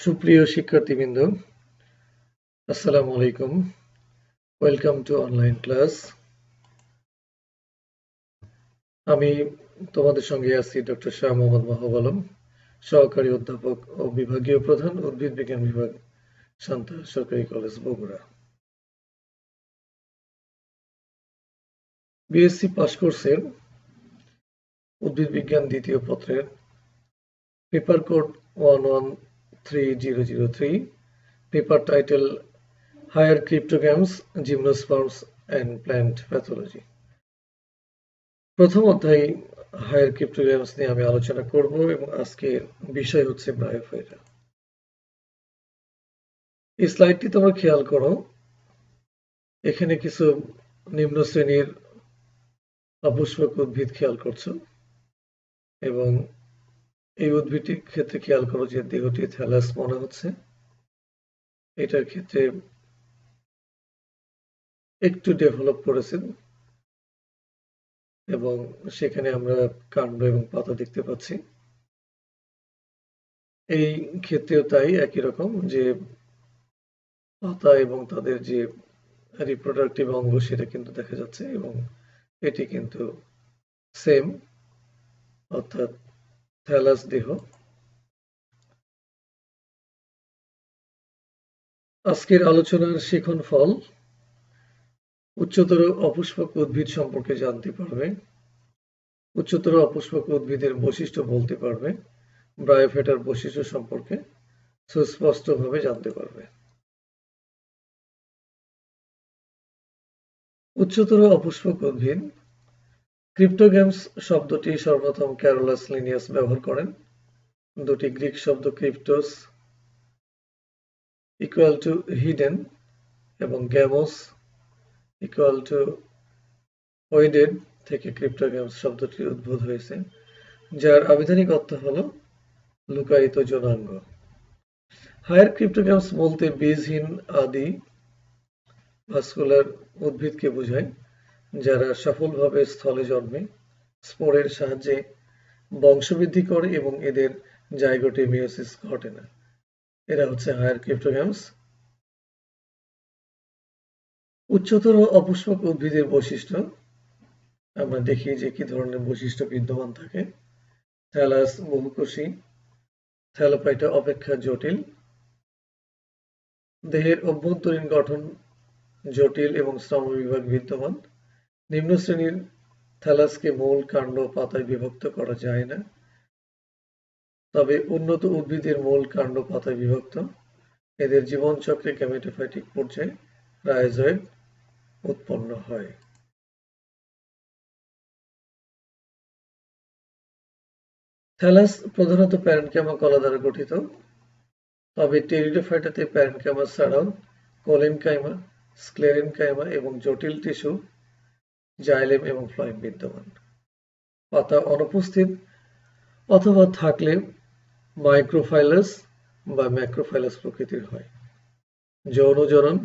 সুপ্রিয় শিক্ষার্থীবৃন্দ, আসসালামু আলাইকুম। Welcome to online class. আমি তোমাদের সঙ্গে আছি ডক্টর শাহ মোহাম্মদ মাহবুব আলম, সহকারী অধ্যাপক ও বিভাগীয় প্রধান, উদ্ভিদ বিজ্ঞান বিভাগ, শান্তা সরকারি কলেজ, বগুড়া। বিএসসি পাস কোর্সের উদ্ভিদ বিজ্ঞান দ্বিতীয় পত্রের paper code 113003, paper title higher cryptogams, gymnosperms and plant pathology. প্রথম অধ্যায় হায়ার ক্রিপ্টোগ্যামস নিয়ে আমি আলোচনা করব এবং আজকের বিষয় হচ্ছে ব্রায়োফাইটা। এই স্লাইডটি তোমরা খেয়াল করো, এখানে কিছু নিম্ন শ্রেণীর অপুষ্পক উদ্ভিদ খেয়াল করছো এবং এই উদ্ভিদটির ক্ষেত্রে খেয়াল করো যে দেহটি থ্যালাস মনে হচ্ছে। এটার ক্ষেত্রে একটু ডেভেলপ করেছেন এবং সেখানে আমরা কাণ্ড এবং পাতা দেখতে পাচ্ছি। এই ক্ষেত্রেও তাই, একই রকম যে পাতা এবং তাদের যে রিপ্রোডাক্টিভ অঙ্গ সেটা কিন্তু দেখা যাচ্ছে এবং এটি কিন্তু সেম, অর্থাৎ থ্যালাস দেহ। আজকের আলোচনার শিখন ফল, উচ্চতর অপুষ্পক উদ্ভিদ সম্পর্কে জানতে পারবে, উচ্চতর অপুষ্পক উদ্ভিদের বৈশিষ্ট্য বলতে পারবে, ব্রায়োফাইটার বৈশিষ্ট্য সম্পর্কে সুস্পষ্টভাবে জানতে পারবে। উচ্চতর অপুষ্পক উদ্ভিদ। ক্রিপ্টোগ্যামস শব্দটি সর্বপ্রথম ক্যারোলাস লিনিয়াস ব্যবহার করেন। দুটি গ্রিক শব্দ ক্রিপ্টোস ইকুয়াল টু হিডেন এবং গ্যামোস ইকুয়াল টু ওয়েডেড থেকে ক্রিপ্টোগ্যামস শব্দটির উদ্ভব হয়েছে, যার আবিধানিক অর্থ হল লুকায়িত যৌনাঙ্গ। হায়ার ক্রিপ্টোগ্যামস বলতে বীজহীন আদি ভাস্কুলার উদ্ভিদকে বোঝায়, যারা সফলভাবে স্থলে জন্মে, স্পোরের সাহায্যে বংশবৃদ্ধি করে এবং এদের জাইগোটে মিয়োসিস ঘটে না। এরা হচ্ছে হায়ার ক্রিপ্টোগ্যামস। উচ্চতর অপুষ্পক উদ্ভিদের বৈশিষ্ট্য আমরা দেখি যে কি ধরনের বৈশিষ্ট্য বিদ্যমান থাকে। থ্যালাস বহুকোষী, থ্যালোফাইটা অপেক্ষা জটিল, দেহের অভ্যন্তরীণ গঠন জটিল এবং স্তম্ভবিভাগ বিদ্যমান। নিম্ন শ্রেণীর থ্যালাসকে মূল, কাণ্ড, পাতায় বিভক্ত করা যায় না, তবে উন্নত উদ্ভিদের মূল, কাণ্ড, পাতায় বিভক্ত। এদের জীবনচক্রে গ্যামেটোফাইটিক পর্যায়ে রাইজয়েড উৎপন্ন হয়। থ্যালাস প্রধানত প্যারেনকাইমা কলা দ্বারা গঠিত, তবে টেরিডোফাইটাতে প্যারেনকাইমা ছাড়াও কোলেনকাইমা, স্ক্লেরেনকাইমা এবং জটিল টিস্যু জাইলেম এবং ফ্লোয়েম বিদ্যমান। পাতা অনুপস্থিত অথবা থাকলে মাইক্রোফাইলাস বা ম্যাক্রোফাইলাস প্রকৃতির হয়। যৌন জনন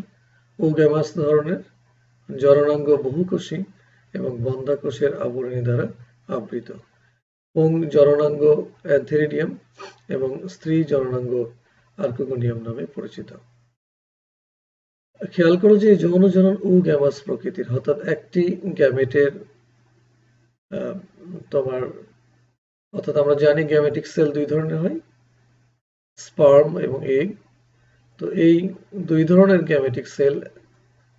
উগ্যামাস ধরনের, জননাঙ্গ বহুকোষী এবং বন্ধ্যাকোষের আবরণী দ্বারা আবৃত। পুং জননাঙ্গ অ্যান্থেরিডিয়াম এবং স্ত্রী জননাঙ্গ আর্কিগোনিয়াম নামে পরিচিত। খেয়াল করো যে যৌন জনন উগ্যামাস প্রকৃতির, অর্থাৎ একটি গ্যামেটের অর্থাৎ আমরা জানি গ্যামেটিক সেল দুই ধরনের হয়, স্পার্ম এবং এগ। তো এই দুই ধরনের গ্যামেটিক সেল,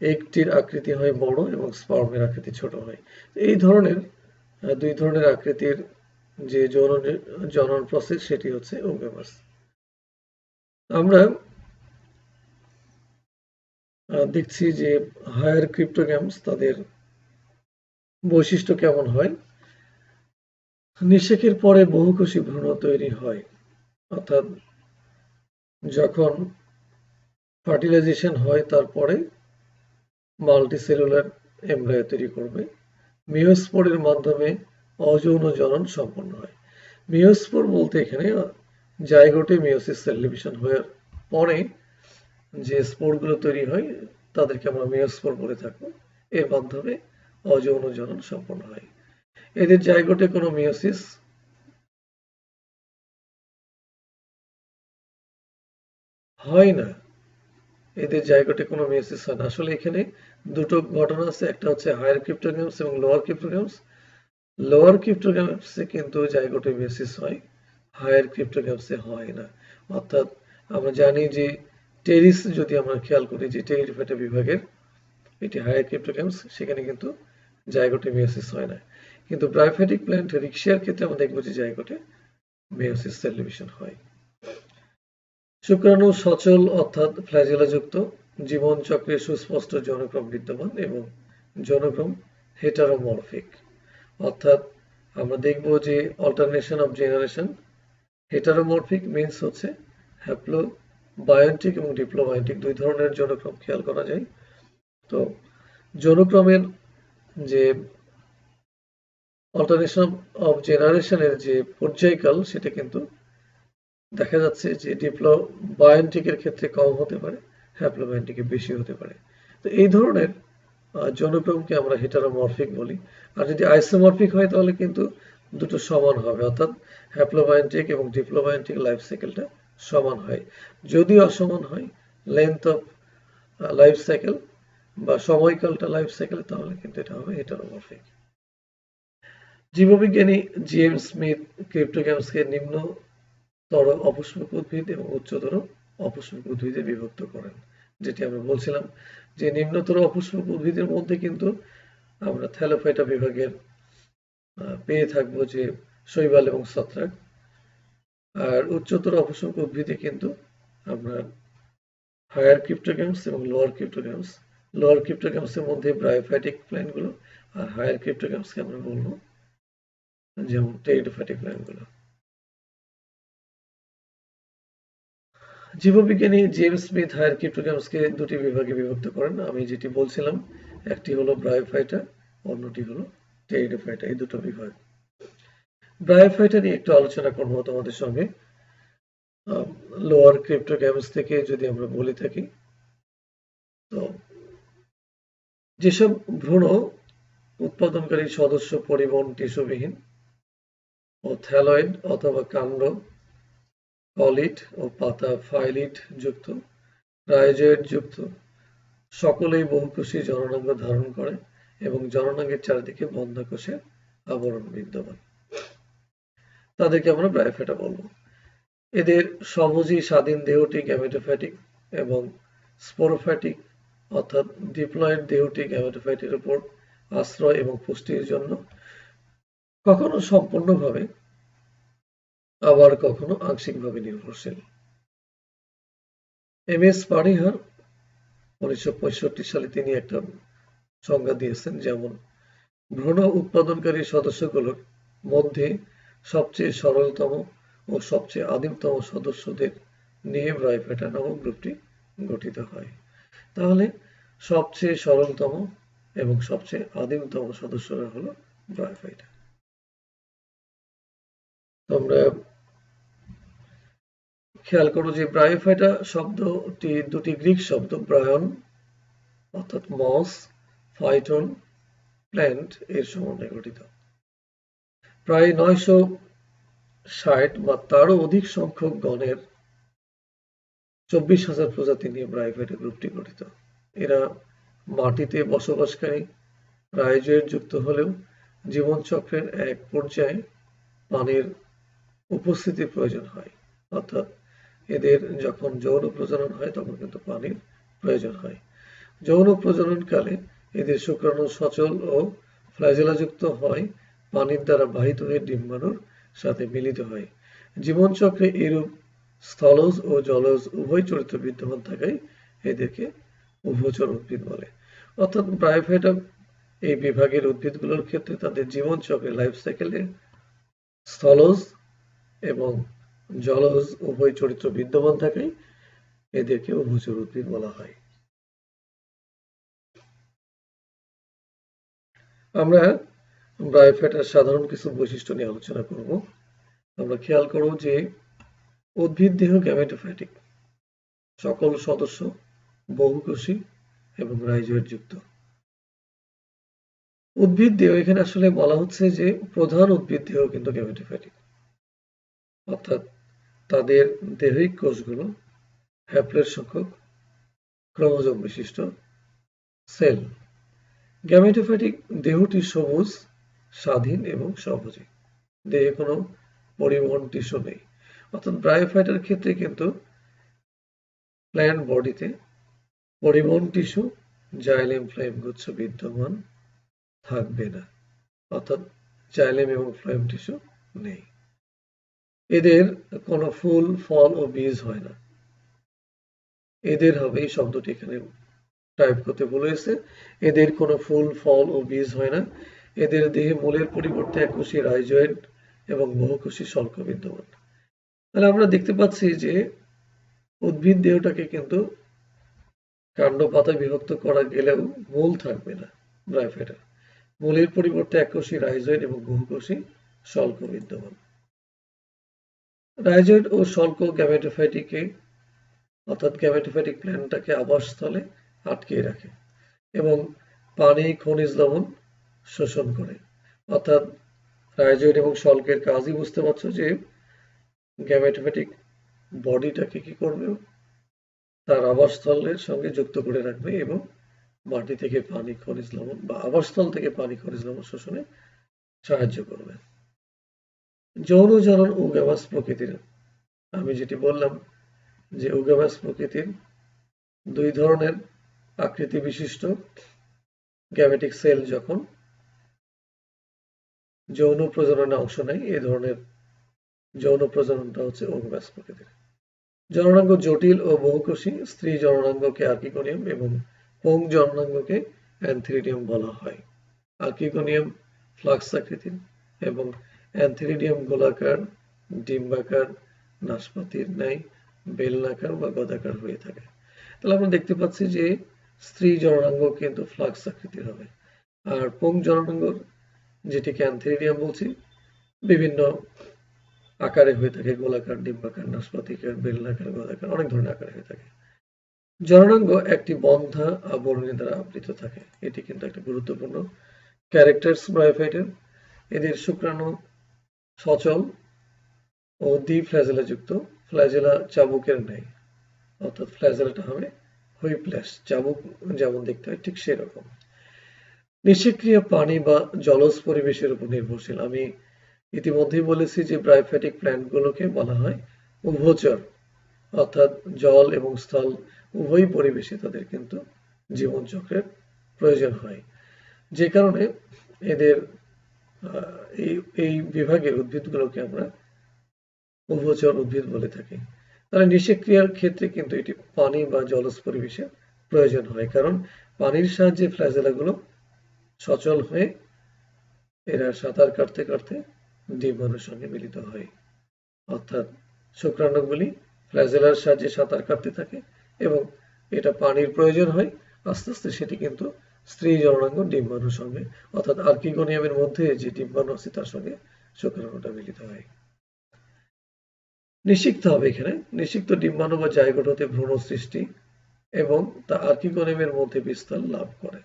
একটির আকৃতি হয় বড় এবং স্পার্মের আকৃতি ছোট হয়। এই ধরনের দুই ধরনের আকৃতির যে জনন প্রসেস সেটি হচ্ছে ওগ্যামাস। আমরা দেখছি যে হায়ার ক্রিপ্টোগ্যামস তাদের বৈশিষ্ট্য কেমন হয়। নিষেকের পরে বহুকোষী ভ্রূণ তৈরি হয়, অর্থাৎ যখন ফার্টিলাইজেশন হয় তারপরে মাল্টিসেলুলার এমব্রায়ো তৈরি করবে। মিওস্পোরের মাধ্যমে অযৌন জনন সম্পন্ন হয়। মিওস্পোর বলতে এখানে জাইগোটে মিওসিস সেল ডিভিশন হওয়ার পরে যে স্পোরগুলো তৈরি হয় তাদেরকে আমরা মিওস্পোর বলে থাকবো। এর মাধ্যমে অযৌন জনন সম্পন্ন হয়। এদের জাইগোটে কোনো মিওসিস হয় না, এদের জাইগোটে কোনো মেয়োসিস হয় না। আসলে এখানে দুটো ঘটনা আছে, একটা হচ্ছে হায়ার ক্রিপ্টোগ্যামস এবং লোয়ার ক্রিপ্টোগ্যামস। লোয়ার ক্রিপ্টোগ্যামসে কিন্তু জাইগোটে মেয়োসিস হয়, হায়ার ক্রিপ্টোগ্যামসে হয় না। অর্থাৎ আমরা জানি যে টেরিস, যদি আমরা খেয়াল করি যে টেরিডোফাইটা বিভাগের এটি হায়ার ক্রিপ্টোগ্যামস, সেখানে কিন্তু জাইগোটে মেয়োসিস হয় না। কিন্তু ব্রায়োফাইটিক প্ল্যান্ট রিক্সিয়ার ক্ষেত্রে আমরা দেখব যে জাইগোটে মেয়োসিস সেল ডিভিশন হয়। শুক্রাণু সচল অর্থাৎ ফ্ল্যাজেলাযুক্ত, জীবন চক্রে সুস্পষ্ট যৌনক্রম বিদ্যমান এবং যৌনক্রম হেটারোমরফিক। অর্থাৎ আমরা দেখব যে অল্টারনেশন অফ জেনারেশন। হেটারোমরফিক মিন্স হচ্ছে হ্যাপ্লোবায়োন্টিক এবং ডিপ্লোবায়োন্টিক দুই ধরনের যৌনক্রম খেয়াল করা যায়। তো যৌনক্রমের যে অল্টারনেশন অফ জেনারেশনের যে পর্যায়কাল, সেটা কিন্তু দেখা যাচ্ছে যে ডিপ্লোবায়োন্টিকের ক্ষেত্রে কম হতে পারে, হ্যাপ্লোবায়োন্টিকে বেশি হতে পারে। তো এই ধরনের যৌনক্রমকে আমরা হেটারোমরফিক বলি। আর যদি আইসোমরফিক হয় তাহলে কিন্তু দুটো সমান হবে, অর্থাৎ হ্যাপ্লোবায়োন্টিক এবং ডিপ্লোবায়োন্টিক লাইফ সাইকেলটা সমান হয়। যদি অসমান হয়, লেন্থ অফ লাইফ সাইকেল বা সময়কালটা লাইফ সাইকেল, তাহলে কিন্তু এটা হবে হেটারোমরফিক। জীববিজ্ঞানী জেমস স্মিথ ক্রিপ্টোগ্যামসকে নিম্নতর অপুষ্পক উদ্ভিদ এবং উচ্চতর অপুষ্পক উদ্ভিদে বিভক্ত করেন। যেটি আমরা বলছিলাম যে নিম্নতর অপুষ্পক উদ্ভিদের মধ্যে কিন্তু আমরা থ্যালোফাইটা বিভাগের পেয়ে থাকবো যে শৈবাল এবং ছত্রাক, আর উচ্চতর অপুষ্পক উদ্ভিদে কিন্তু আমরা হায়ার ক্রিপ্টোগ্যামস এবং লোয়ার ক্রিপ্টোগ্যামস। লোয়ার ক্রিপ্টোগ্যামসের মধ্যে ব্রায়োফাইটিক প্ল্যান্টগুলো, আর হায়ার ক্রিপ্টোগ্যামসকে আমরা বলবো যেমন টেরিডোফাইটিক প্ল্যান্টগুলো। জীববিজ্ঞানী জেমস স্মিথ হায়ার ক্রিপ্টোগ্যামসকে দুটি বিভাগে বিভক্ত করেন। আমি যেটি বলছিলাম, একটি হলো ব্রায়োফাইটা, অন্যটি হলো টেরিডোফাইটা, এই দুটো বিভাগ। ব্রায়োফাইটা নিয়ে একটু আলোচনা করবো তোমাদের সঙ্গে। লোয়ার ক্রিপ্টোগ্যামস থেকে যদি আমরা বলে থাকি, তো যেসব ভ্রূণ উৎপাদনকারী সদস্য পরিবহন টিস্যুবিহীন ও থ্যালয়েড অথবা কাণ্ড কলিড ও পাতা ফাইলিড যুক্ত, রাইজয়েড যুক্ত, সকলেই বহুকোষী জননাঙ্গ ধারণ করে এবং জননাঙ্গের চারিদিকে বন্ধ্যাকোষের আবরণ বিদ্যমান, তাদেরকে আমরা ব্রায়োফাইটা বলবো। এদের সবুজই স্বাধীন দেহটি গ্যামেটোফাইটিক এবং স্পোরোফাইটিক, অর্থাৎ ডিপ্লয়েড দেহটি গ্যামেটোফাইটের উপর আশ্রয় এবং পুষ্টির জন্য কখনো সম্পূর্ণভাবে, আবার কখনো আংশিকভাবে নির্ভরশীল। এম.এস. পারিহার 1965 সালে তিনি একটা সংজ্ঞা দিয়েছেন, যেমন ভ্রূণ উৎপাদনকারী সদস্যগুলোর মধ্যে সবচেয়ে সরলতম ও সবচেয়ে আদিমতম সদস্যদের নিয়ে ব্রায়োফাইটা নামক গ্রুপটি গঠিত হয়। তাহলে সবচেয়ে সরলতম এবং সবচেয়ে আদিমতম সদস্যরা হলো ব্রায়োফাইটা। তোমরা খেয়াল করো যে ব্রায়োফাইটা শব্দটি দুটি গ্রিক শব্দ, ব্রায়ন অর্থাৎ মস, ফাইটন প্ল্যান্ট এর সমন্বয়ে গঠিত। প্রায় 960 বা তারও অধিক সংখ্যক গণের 24,000 প্রজাতি নিয়ে ব্রায়োফাইটা গ্রুপটি গঠিত। এরা মাটিতে বসবাসকারী, রাইজয়েড যুক্ত হলেও জীবনচক্রের এক পর্যায়ে পানির উপস্থিতির প্রয়োজন হয়, অর্থাৎ এদের যখন যৌন প্রজনন হয় তখন কিন্তু পানির প্রয়োজন হয়। যৌন প্রজননকালে এদের শুক্রাণু সচল ও ফ্ল্যাজেলাযুক্ত হয়, পানির দ্বারা বাহিত হয়ে ডিম্বাণুর সাথে মিলিত হয়। জীবনচক্রে এরূপ স্থলজ ও জলজ উভয় চরিত্র বিদ্যমান থাকায় এদেরকে উভচর উদ্ভিদ বলে। অর্থাৎ ব্রায়োফাইটা এই বিভাগের উদ্ভিদগুলোর ক্ষেত্রে তাদের জীবনচক্রে লাইফ সাইকেলে স্থলজ এবং জলজ উভয় চরিত্র বিদ্যমান থাকায় এদেরকে উভচর উদ্ভিদ বলা হয়। আমরা ব্রায়োফাইটার সাধারণ কিছু বৈশিষ্ট্য নিয়ে আলোচনা করব। আমরা খেয়াল করব যে উদ্ভিদ দেহ গ্যামেটোফাইটিক, সকল সদস্য বহুকোষী এবং রাইজয়েড যুক্ত। উদ্ভিদ দেহ, এখানে আসলে বলা হচ্ছে যে প্রধান উদ্ভিদ দেহ কিন্তু গ্যামেটোফাইটিক, অর্থাৎ তাদের দেহিক কোষগুলো হ্যাপ্লয়েড সংখ্যক ক্রোমোজোম বিশিষ্ট সেল। গ্যামেটোফাইটিক দেহটি সবুজ, স্বাধীন এবং সহজে, দেহে কোনো পরিবহন টিস্যু নেই। অর্থাৎ ব্রায়োফাইটার ক্ষেত্রে কিন্তু প্ল্যান্ট বডিতে পরিবহন টিস্যু, জাইলেম ফ্লোয়েম গুচ্ছ বিদ্যমান থাকবে না, অর্থাৎ জাইলেম এবং ফ্লোয়েম টিস্যু নেই। এদের কোনো ফুল, ফল ও বীজ হয় না। এদের হবে, এই শব্দটি এখানে টাইপ করতে ভুল হয়েছে, এদের কোনো ফুল, ফল ও বীজ হয় না। এদের দেহে মূলের পরিবর্তে এককোষী রাইজয়েড এবং বহুকোষী শল্ক বিদ্যমান। তাহলে আমরা দেখতে পাচ্ছি যে উদ্ভিদ দেহটাকে কিন্তু কাণ্ড পাতায় বিভক্ত করা গেলেও মূল থাকবে না ব্রায়োফাইটার। মূলের পরিবর্তে এককোষী রাইজয়েড এবং বহুকোষী শল্ক বিদ্যমান। রাইজয়েড ও শল্ক গ্যামেটোফাইটিকে, অর্থাৎ গ্যামেটোফাইটিক প্ল্যান্টটাকে আবাসস্থলে আটকিয়ে রাখে এবং পানি, খনিজ লবণ শোষণ করে। অর্থাৎ রাইজয়েড এবং শল্কের কাজই বুঝতে পারছো যে গ্যামেটোফাইটিক বডিটাকে কি করবে, তার আবাসস্থলের সঙ্গে যুক্ত করে রাখবে এবং মাটি থেকে পানি, খনিজ লবণ বা আবাসস্থল থেকে পানি, খনিজ লবণ শোষণে সাহায্য করবে। যৌন জারণ উগাবাস প্রকৃতির, আমি যেটি বললাম যে উগাবাস প্রকৃতির দুই ধরনের আকৃতি বিশিষ্ট গ্যামেটিক সেল যখন যৌন প্রজননে অংশ নেয়, এই ধরনের যৌন প্রজননটা হচ্ছে উগাবাস প্রকৃতির। জননাঙ্গ জটিল ও বহুকোষী, স্ত্রী জননাঙ্গকে আর্কিগোনিয়াম এবং পুং জননাঙ্গকে অ্যান্থিরিডিয়াম বলা হয়। আর্কিগোনিয়াম ফ্লাক্স আকৃতির এবং অ্যান্থিরিডিয়াম গোলাকার, ডিম্বাকার, নাশপাতির ন্যায় বেলনাকার বা গদাকার হয়ে থাকে। তাহলে আমরা দেখতে পাচ্ছি যে স্ত্রী জননাঙ্গ কিন্তু ফ্লাক্স আকৃতির হবে, আর পুং জননাঙ্গ, যেটিকে অ্যান্থিরিডিয়াম বলছি, বিভিন্ন আকারে হয়ে থাকে, গোলাকার, ডিম্বাকার, নাশপাতিকার, বেলনাকার, গদাকার, অনেক ধরনের আকারে হয়ে থাকে। জননাঙ্গ একটি বন্ধা আবরণী দ্বারা আবৃত থাকে। এটি কিন্তু একটা গুরুত্বপূর্ণ ক্যারেক্টার্স ব্রায়োফাইটের। এদের শুক্রাণু সচল ও দ্বি-ফ্ল্যাজেলা যুক্ত, ফ্ল্যাজেলা চাবুকের ন্যায়, অর্থাৎ ফ্ল্যাজেলাটা হবে হুইপ্ল্যাশ, চাবুক যেমন দেখতে হয় ঠিক সেরকম। নিষেক্রিয় পানি বা জলজ পরিবেশের উপর নির্ভরশীল। আমি ইতিমধ্যেই বলেছি যে ব্রায়োফাইটিক প্ল্যান্টগুলোকে বলা হয় উভচর, অর্থাৎ জল এবং স্থল উভয় পরিবেশে তাদের কিন্তু জীবনচক্রের প্রয়োজন হয়, যে কারণে এদের এই বিভাগের উদ্ভিদগুলোকে আমরা উভচর উদ্ভিদ বলে থাকি। তাহলে নিষেক্রিয়ার ক্ষেত্রে কিন্তু এটি পানি বা জলজ পরিবেশের প্রয়োজন হয়, কারণ পানির সাহায্যে ফ্ল্যাজেলাগুলো সচল হয়ে এরা সাঁতার কাটতে কাটতে ডিম্বাণুর সঙ্গে মিলিত হয়। অর্থাৎ শুক্রাণুগুলি ফ্ল্যাজেলার সাহায্যে সাঁতার কাটতে থাকে এবং এটা পানির প্রয়োজন হয়, আস্তে আস্তে সেটি কিন্তু স্ত্রী জননাঙ্গ ডিম্বাণুর সঙ্গে, অর্থাৎ আর্কিগোনিয়ামের মধ্যে যে ডিম্বাণু আছে তার সঙ্গে শুক্রাণুটা মিলিত হয়। নিষিক্ত হবে এখানে, নিষিক্ত ডিম্বাণু বা জাইগোট হতে ভ্রূণ সৃষ্টি এবং তা আর্কিগোনিয়ামের মধ্যে বিস্তার লাভ করে।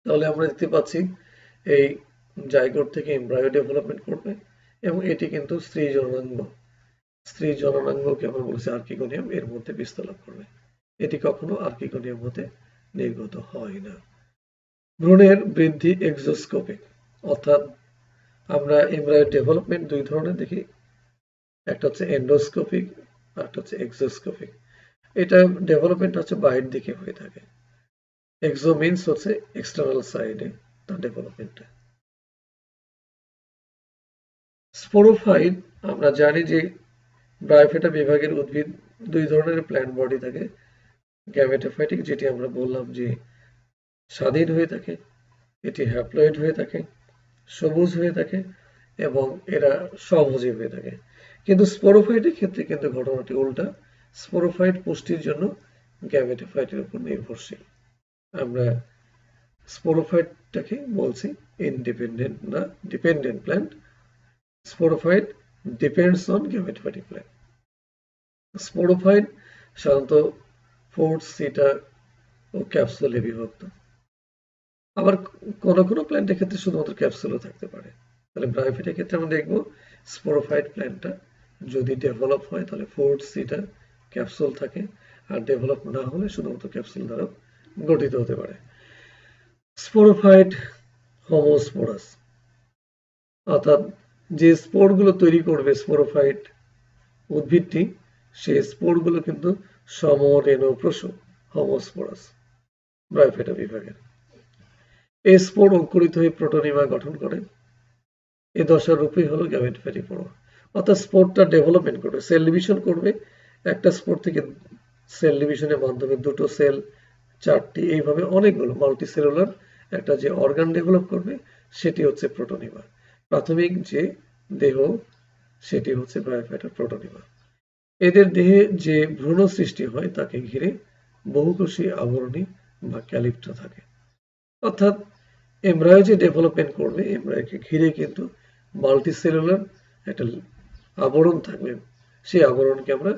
তাহলে আমরা দেখতে পাচ্ছি এই জাইগোট থেকে এমব্রায়ো ডেভেলপমেন্ট করবে এবং এটি কিন্তু স্ত্রী জননাঙ্গকে আমরা বলছি আর্কিগোনিয়াম, এর মধ্যে বিস্তার লাভ করবে। এটি কখনো আর্কিগোনিয়াম হতে নির্গত হয় না। ভ্রূণের বৃদ্ধি এক্সোস্কোপিক, অর্থাৎ আমরা এমব্রায়ো ডেভেলপমেন্ট দুই ধরনের দেখি, একটা হচ্ছে এন্ডোস্কোপিক আর একটা হচ্ছে এক্সোস্কোপিক। এটা ডেভেলপমেন্ট হচ্ছে বাইরের দিকে হয়ে থাকে, এক্সো মিন্স হচ্ছে এক্সটার্নাল সাইডে তার ডেভেলপমেন্টটা। স্পোরোফাইট, আমরা জানি যে ব্রায়োফাইটা বিভাগের উদ্ভিদ দুই ধরনের প্ল্যান্ট বডি থাকে, গ্যামেটোফাইটিক যেটি আমরা বললাম যে স্বাধীন হয়ে থাকে, এটি হ্যাপ্লয়েড হয়ে থাকে, সবুজ হয়ে থাকে এবং এরা স্বভোজী হয়ে থাকে। কিন্তু স্পোরোফাইটের ক্ষেত্রে কিন্তু ঘটনাটি উল্টা, স্পোরোফাইট পুষ্টির জন্য গ্যামেটোফাইটের উপর নির্ভরশীল। আমরা স্পোরোফাইটটাকে বলছি ইন্ডিপেন্ডেন্ট না dependent plant. Sporophyte depends on gametophytic plant. Sporophyte সাধারণত ফোর্থ, সিটা ও ক্যাপসুলে বিভক্ত। আবার কোনো কোনো প্ল্যান্টের ক্ষেত্রে শুধুমাত্র ক্যাপসুলও থাকতে পারে। তাহলে ব্রায়োফাইটের ক্ষেত্রে আমরা দেখব স্পোরোফাইট প্ল্যান্টটা যদি ডেভেলপ হয় তাহলে ফোর্থ, সিটা ক্যাপসুল থাকে, আর ডেভেলপ না হলে শুধুমাত্র ক্যাপসুল দ্বারা গঠিত হতে পারে। স্পোরোফাইট, হোমোস্পোরাস, অর্থাৎ যে স্পোরগুলো তৈরি করবে স্পোরোফাইট উদ্ভিদটি, সেই স্পোরগুলো কিন্তু সমরেণুপ্রসূ, হোমোস্পোরাস, ব্রায়োফাইটা বিভাগের। এই স্পোর অঙ্কুরিত হয়ে প্রোটোনিমা গঠন করে। এ দশার রূপই হলো গ্যামেটোফ্যাটিক পর্ব। অর্থাৎ স্পোরটা ডেভেলপমেন্ট করবে, সেল ডিভিশন করবে, একটা স্পোর থেকে সেল ডিভিশনের মাধ্যমে দুটো সেল, চারটি, এইভাবে অনেকগুলো মাল্টিসেলুলার একটা যে অর্গান ডেভেলপ করবে সেটি হচ্ছে প্রোটোনিমা। প্রাথমিক যে দেহ সেটি হচ্ছে ব্রায়োফাইটার প্রোটোনিমা। এদের দেহে যে ভ্রূণ সৃষ্টি হয় তাকে ঘিরে বহুকোষী আবরণী বা ক্যালিপ্টা থাকে। অর্থাৎ এমব্রায়ো যে ডেভেলপমেন্ট করবে, এমব্রায়োকে ঘিরে কিন্তু মাল্টিসেলুলার একটা আবরণ থাকবে, সেই আবরণকে আমরা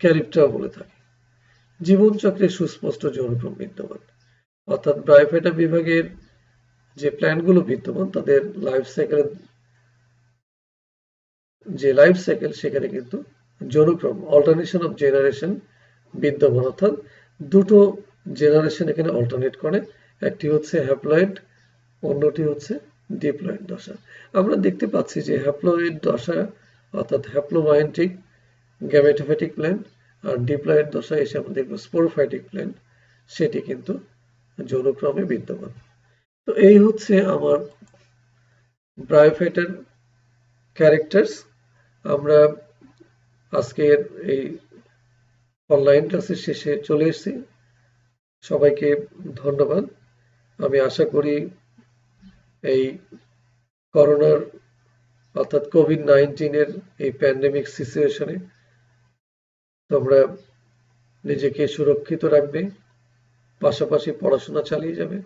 ক্যালিপ্টা বলে থাকি। জীবনচক্রে সুস্পষ্ট যৌনক্রম বিদ্যমান, অর্থাৎ ব্রায়োফাইটা বিভাগের যে প্ল্যান্টগুলো বিদ্যমান তাদের লাইফ সাইকেল সেখানে কিন্তু যৌনক্রম, অল্টারনেশন অফ জেনারেশন বিদ্যমান, অর্থাৎ দুটো জেনারেশন এখানে অল্টারনেট করে, একটি হচ্ছে হ্যাপ্লয়েড, অন্যটি হচ্ছে ডিপ্লয়েড দশা। আমরা দেখতে পাচ্ছি যে হ্যাপ্লয়েড দশা অর্থাৎ হ্যাপ্লোমাইন্টিক গ্যামেটোফ্যাটিক প্ল্যান্ট, আর ডিপ্লয়েড দশা এসে আমরা দেখব স্পোরোফাইটিক প্ল্যান্ট, সেটি কিন্তু যৌনক্রমে বিদ্যমান। তো এই হচ্ছে আমার ব্রায়োফাইটার ক্যারেক্টার্স। আমরা আজকের এই অনলাইন ক্লাসের শেষে চলে এসেছি। সবাইকে ধন্যবাদ। আমি আশা করি এই করোনার অর্থাৎ কোভিড-19 এই প্যান্ডেমিক সিচুয়েশনে তোমরা নিজেকে সুরক্ষিত রাখবে, পাশাপাশি পড়াশোনা চালিয়ে যাবে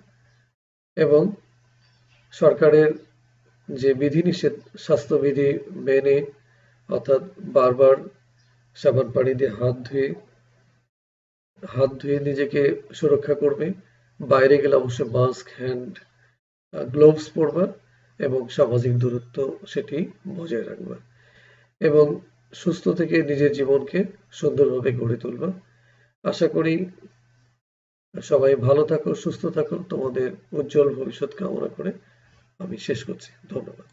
এবং সরকারের যে বিধিনিষেধ স্বাস্থ্যবিধি মেনে, অর্থাৎ বারবার সাবান পানি দিয়ে হাত ধুয়ে নিজেকে সুরক্ষা করবে, বাইরে গেলে অবশ্যই মাস্ক, হ্যান্ড গ্লোভস পরবা এবং সামাজিক দূরত্ব সেটি বজায় রাখবা এবং সুস্থ থেকে নিজের জীবনকে সুন্দরভাবে গড়ে তুলবা। আশা করি সবাই ভালো থাকো, সুস্থ থাকো, তোমাদের উজ্জ্বল ভবিষ্যৎ কামনা করে আমি শেষ করছি। ধন্যবাদ।